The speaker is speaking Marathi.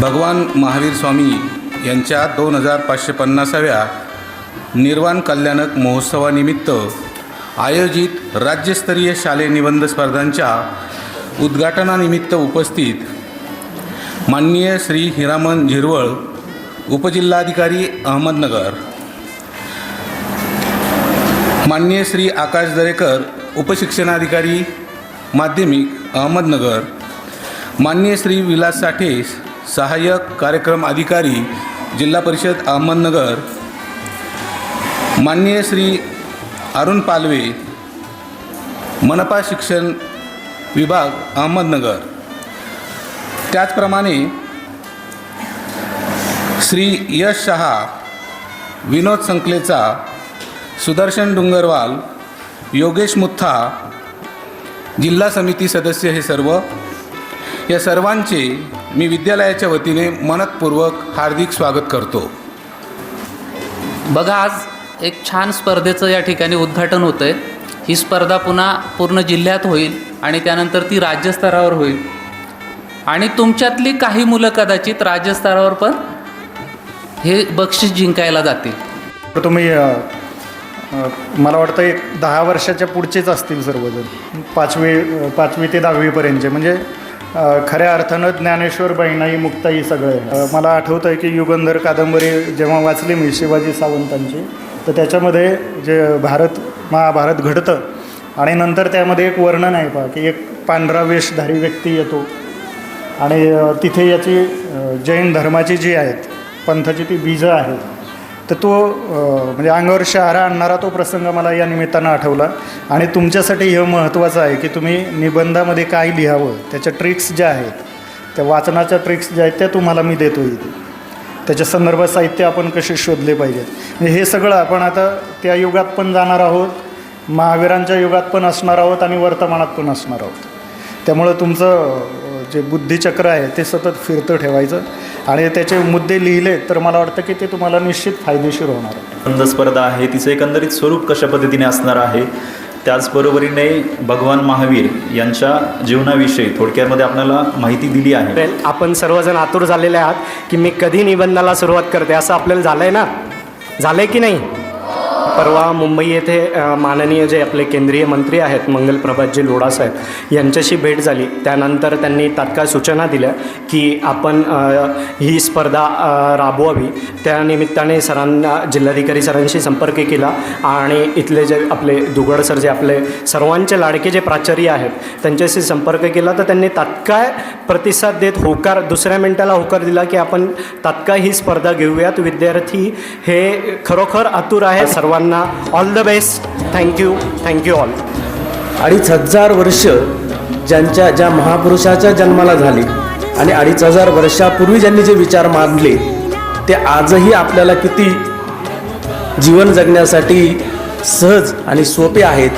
भगवान महावीर स्वामी यांच्या 2550व्या निर्वाण कल्याणक महोत्सवानिमित्त आयोजित राज्यस्तरीय शालेय निबंध स्पर्धांच्या उद्घाटनानिमित्त उपस्थित माननीय श्री हिरामन झिरवळ, उपजिल्हाधिकारी अहमदनगर, माननीय श्री आकाश दरेकर, उपशिक्षणाधिकारी माध्यमिक अहमदनगर, माननीय श्री विलास साठे, सहाय्यक कार्यक्रम अधिकारी जिल्हा परिषद अहमदनगर, माननीय श्री अरुण पालवे, मनपा शिक्षण विभाग अहमदनगर, त्याचप्रमाणे श्री यश शहा, विनोद संकलेचा, सुदर्शन डुंगरवाल, योगेश मुथा, जिल्हा समिती सदस्य हे सर्व, या सर्वांचे मी विद्यालयाच्या वतीने मनपूर्वक हार्दिक स्वागत करतो. बघा, आज एक छान स्पर्धेचं या ठिकाणी उद्घाटन होतं आहे. ही स्पर्धा पुन्हा पूर्ण जिल्ह्यात होईल आणि त्यानंतर ती राज्यस्तरावर होईल आणि तुमच्यातली काही मुलं कदाचित राज्यस्तरावर पण हे बक्षीस जिंकायला जातील. तुम्ही मला वाटतं एक 10 वर्षाच्या पुढचेच असतील सर्वजण, 5वी ते 10वीपर्यंतचे, म्हणजे खऱ्या अर्थानं ज्ञानेश्वर, बहिणाई, मुक्ताई सगळे. मला आठवतं आहे की युगंधर कादंबरी जेव्हा वाचली मी शिवाजी सावंतांची, तर त्याच्यामध्ये जे महाभारत घडतं आणि नंतर त्यामध्ये एक वर्णन आहे पहा की एक पांढरा वेशधारी व्यक्ती येतो आणि तिथे याची जैन धर्माची जी आहेत पंथाची ती बीजं आहेत, तर तो म्हणजे अंगावर शहारा आणणारा तो प्रसंग मला या निमित्तानं आठवला. आणि तुमच्यासाठी हे महत्त्वाचं आहे की तुम्ही निबंधामध्ये काय लिहावं, त्याच्या ट्रिक्स ज्या आहेत, त्या वाचनाच्या ट्रिक्स ज्या आहेत त्या तुम्हाला मी देतो इथे. त्याच्या संदर्भात साहित्य आपण कसे शोधले पाहिजेत, म्हणजे हे सगळं आपण आता त्या युगात पण जाणार आहोत, महावीरांच्या युगात पण असणार आहोत आणि वर्तमानात पण असणार आहोत. त्यामुळं तुमचं जे बुद्धिचक्र आहे ते सतत फिरतं ठेवायचं आणि त्याचे मुद्दे लिहिले तर मला वाटतं की ते तुम्हाला निश्चित फायदेशीर होणार आहे. निबंध स्पर्धा आहे, तिचं एकंदरीत स्वरूप कशा पद्धतीने असणार आहे, त्याचबरोबरीने भगवान महावीर यांच्या जीवनाविषयी थोडक्यामध्ये आपल्याला माहिती दिली आहे. आपण सर्वजण आतुर झालेले आहात की मी कधी निबंधाला सुरुवात करते, असं आपल्याला झालं आहे ना, झालं आहे की नाही. परवा मुंबई येथे माननीय जे आपले केंद्रीय मंत्री आहेत मंगलप्रभातजी लोढासाहेब यांच्याशी भेट झाली. त्यानंतर त्यांनी तात्काळ सूचना दिल्या की आपण ही स्पर्धा राबवावी. त्यानिमित्ताने सरांना, जिल्हाधिकारी सरांशी संपर्क केला आणि इथले जे आपले दुगड सर, जे आपले सर्वांचे लाडके जे प्राचार्य आहेत, त्यांच्याशी संपर्क केला. तर त्यांनी तात्काळ प्रतिसाद देत होकार, दुसऱ्या मिनिटाला होकार दिला की आपण तात्काळ ही स्पर्धा घेऊयात. विद्यार्थी हे खरोखर आतुर आहे. सर्वांना all the best. Thank you all. 2500 वर्ष ज्या महापुरुषाच्या जन्माला झाली आणि 2500 वर्षापूर्वी ज्यांनी जे विचार मांडले ते आजही आपल्याला किती जीवन जगण्यासाठी सहज आणि सोपे आहेत.